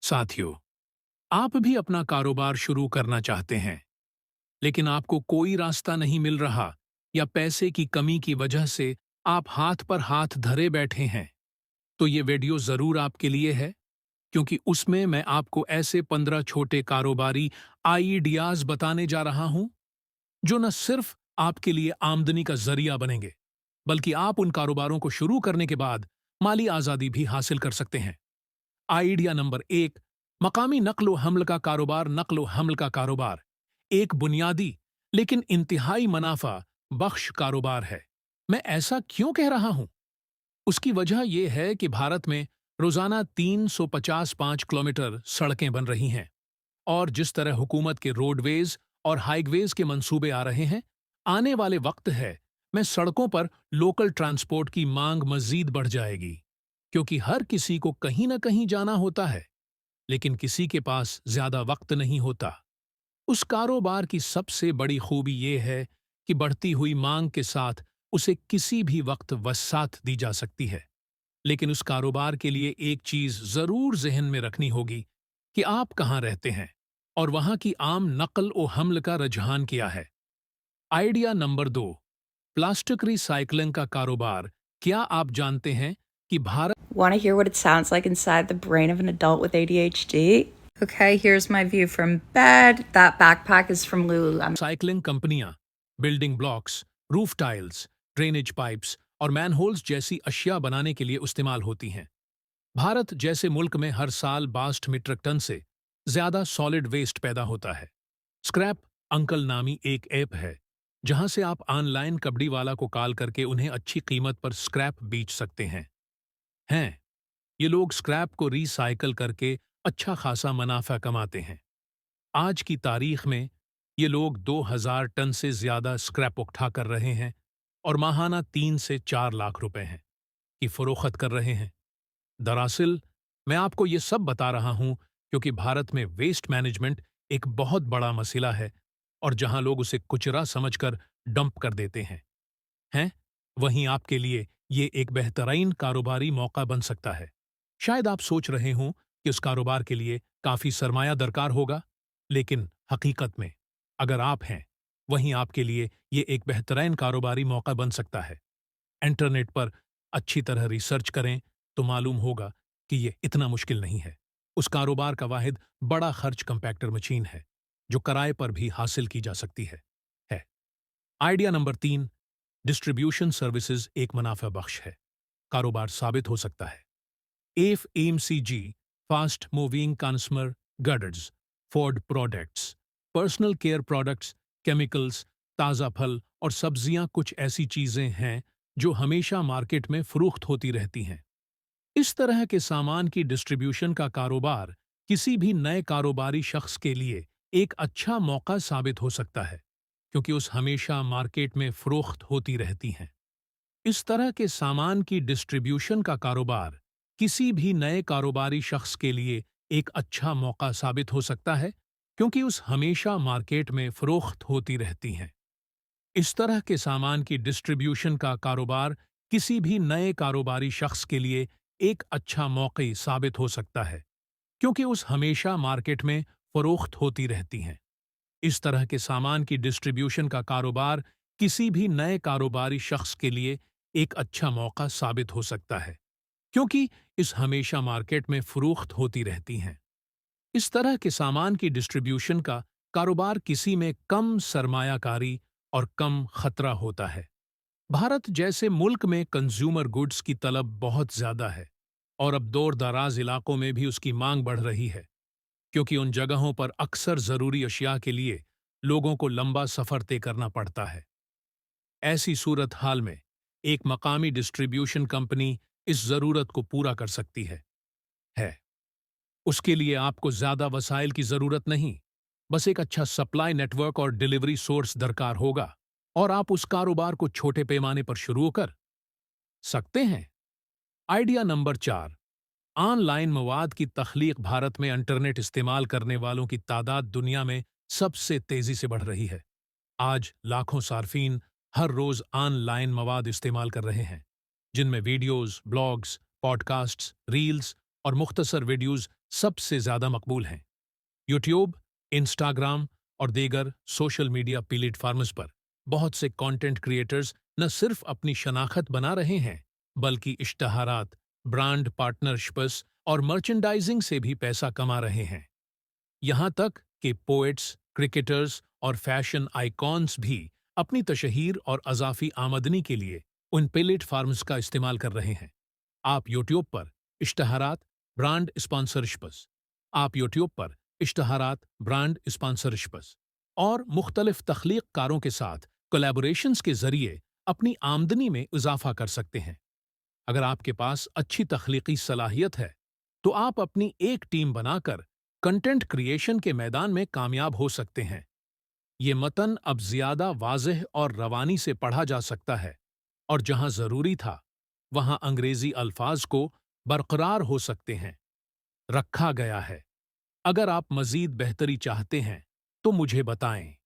साथियों, आप भी अपना कारोबार शुरू करना चाहते हैं, लेकिन आपको कोई रास्ता नहीं मिल रहा या पैसे की कमी की वजह से आप हाथ पर हाथ धरे बैठे हैं, तो ये वीडियो ज़रूर आपके लिए है, क्योंकि उसमें मैं आपको ऐसे 15 छोटे कारोबारी आइडियाज़ बताने जा रहा हूं, जो न सिर्फ आपके लिए आमदनी का जरिया बनेंगे, बल्कि आप उन कारोबारों को शुरू करने के बाद माली आज़ादी भी हासिल कर सकते हैं। आइडिया नंबर 1, मकामी नक्ल व हमल का कारोबार। नक्ल व हमल का कारोबार एक बुनियादी लेकिन इंतहाई मुनाफा बख्श कारोबार है। मैं ऐसा क्यों कह रहा हूं? उसकी वजह यह है कि भारत में रोजाना 355 किलोमीटर सड़कें बन रही हैं, और जिस तरह हुकूमत के रोडवेज और हाईवेज के मंसूबे आ रहे हैं, आने वाले वक्त है में सड़कों पर लोकल ट्रांसपोर्ट की मांग मजीद बढ़ जाएगी, क्योंकि हर किसी को कहीं न कहीं जाना होता है, लेकिन किसी के पास ज्यादा वक्त नहीं होता। उस कारोबार की सबसे बड़ी खूबी यह है कि बढ़ती हुई मांग के साथ उसे किसी भी वक्त वसात दी जा सकती है। लेकिन उस कारोबार के लिए एक चीज जरूर जहन में रखनी होगी कि आप कहाँ रहते हैं और वहां की आम नकल और हमल का रुझान क्या है। आइडिया नंबर 2, प्लास्टिक रिसाइकलिंग का कारोबार। क्या आप जानते हैं कि Bharat Want to hear what it sounds like inside the brain of an adult with ADHD? Okay, here's my view from bed. That backpack is from Lululemon. Cycling कंपनियां building blocks, roof tiles, drainage pipes और manholes जैसी अशिया बनाने के लिए इस्तेमाल होती हैं। भारत जैसे मुल्क में हर साल 62 मीट्रिक टन से ज्यादा सॉलिड वेस्ट पैदा होता है। स्क्रैप अंकल नामी एक ऐप है, जहां से आप ऑनलाइन कबड्डी वाला को कॉल करके उन्हें अच्छी कीमत पर स्क्रैप बेच सकते हैं। ये लोग स्क्रैप को रिसाइकल करके अच्छा खासा मुनाफा कमाते हैं। आज की तारीख में ये लोग 2000 टन से ज्यादा स्क्रैप उठा कर रहे हैं और माहाना 3 से 4 लाख रुपए हैं की फरोख्त कर रहे हैं। दरअसल मैं आपको ये सब बता रहा हूं क्योंकि भारत में वेस्ट मैनेजमेंट एक बहुत बड़ा मसला है, और जहां लोग उसे कुचरा समझकर डंप कर देते हैं, वहीं आपके लिए ये एक बेहतरीन कारोबारी मौका बन सकता है। शायद आप सोच रहे हों कि उस कारोबार के लिए काफी सरमाया दरकार होगा, लेकिन हकीकत में अगर आप हैं, वहीं आपके लिए ये एक बेहतरीन कारोबारी मौका बन सकता है। इंटरनेट पर अच्छी तरह रिसर्च करें तो मालूम होगा कि ये इतना मुश्किल नहीं है। उस कारोबार का वाहिद बड़ा खर्च कंपैक्टर मशीन है, जो किराए पर भी हासिल की जा सकती है। आइडिया नंबर 3, डिस्ट्रीब्यूशन सर्विसेज एक मुनाफा बख्श है कारोबार साबित हो सकता है। FMCG, fast moving consumer goods, food products, personal care products, chemicals, ताज़ा फल और सब्जियां कुछ ऐसी चीजें हैं जो हमेशा मार्केट में फरोख्त होती रहती हैं। इस तरह के सामान की डिस्ट्रीब्यूशन का कारोबार किसी भी नए कारोबारी शख्स के लिए एक अच्छा मौका साबित हो सकता है, क्योंकि उस हमेशा मार्केट में फरोख्त होती रहती हैं। इस तरह के सामान की डिस्ट्रीब्यूशन का कारोबार किसी भी नए कारोबारी शख्स के लिए एक अच्छा मौका साबित हो सकता है, क्योंकि उस हमेशा मार्केट में फरोख्त होती रहती हैं। इस तरह के सामान की डिस्ट्रीब्यूशन का कारोबार किसी भी नए कारोबारी शख्स के लिए एक अच्छा मौका साबित हो सकता है, क्योंकि उस हमेशा मार्केट में फरोख्त होती रहती हैं। इस तरह के सामान की डिस्ट्रीब्यूशन का कारोबार किसी भी नए कारोबारी शख्स के लिए एक अच्छा मौका साबित हो सकता है, क्योंकि इस हमेशा मार्केट में फरोख्त होती रहती हैं। इस तरह के सामान की डिस्ट्रीब्यूशन का कारोबार किसी में कम सरमायाकारी और कम खतरा होता है। भारत जैसे मुल्क में कंज्यूमर गुड्स की तलब बहुत ज्यादा है, और अब दूर दराज इलाकों में भी उसकी मांग बढ़ रही है, क्योंकि उन जगहों पर अक्सर जरूरी अशिया के लिए लोगों को लंबा सफर तय करना पड़ता है। ऐसी सूरत हाल में एक मकामी डिस्ट्रीब्यूशन कंपनी इस जरूरत को पूरा कर सकती है। उसके लिए आपको ज्यादा वसाइल की जरूरत नहीं, बस एक अच्छा सप्लाई नेटवर्क और डिलीवरी सोर्स दरकार होगा, और आप उस कारोबार को छोटे पैमाने पर शुरू कर सकते हैं। आइडिया नंबर 4, ऑनलाइन मवाद की तख्लीक। भारत में इंटरनेट इस्तेमाल करने वालों की तादाद दुनिया में सबसे तेजी से बढ़ रही है। आज लाखों सार्फिन हर रोज ऑनलाइन मवाद इस्तेमाल कर रहे हैं, जिनमें वीडियोस, ब्लॉग्स, पॉडकास्ट्स, रील्स और मुख्तसर वीडियोस सबसे ज्यादा मकबूल हैं। यूट्यूब, इंस्टाग्राम और दीगर सोशल मीडिया प्लेटफॉर्म्स पर बहुत से कंटेंट क्रिएटर्स न सिर्फ अपनी शनाख्त बना रहे हैं, बल्कि इश्तहारात, ब्रांड पार्टनरशिप्स और मर्चेंडाइजिंग से भी पैसा कमा रहे हैं। यहाँ तक कि पोएट्स, क्रिकेटर्स और फैशन आइकॉन्स भी अपनी तशहीर और अजाफी आमदनी के लिए उन प्लेटफॉर्म्स का इस्तेमाल कर रहे हैं। आप यूट्यूब पर इश्तहारात, ब्रांड स्पॉन्सरशिप्स आप यूट्यूब पर इश्तहारात, ब्रांड स्पॉन्सरशिप्स और मुख्तलिफ तख्लीक़कारों के साथ कोलैबोरेशंस के जरिए अपनी आमदनी में इजाफा कर सकते हैं। अगर आपके पास अच्छी तख्लीकी सलाहियत है, तो आप अपनी एक टीम बनाकर कंटेंट क्रिएशन के मैदान में कामयाब हो सकते हैं। ये मतन अब ज्यादा वाज़ेह और रवानी से पढ़ा जा सकता है, और जहां जरूरी था, वहां अंग्रेजी अल्फाज को बरकरार हो सकते हैं रखा गया है। अगर आप मजीद बेहतरी चाहते हैं, तो मुझे बताएं।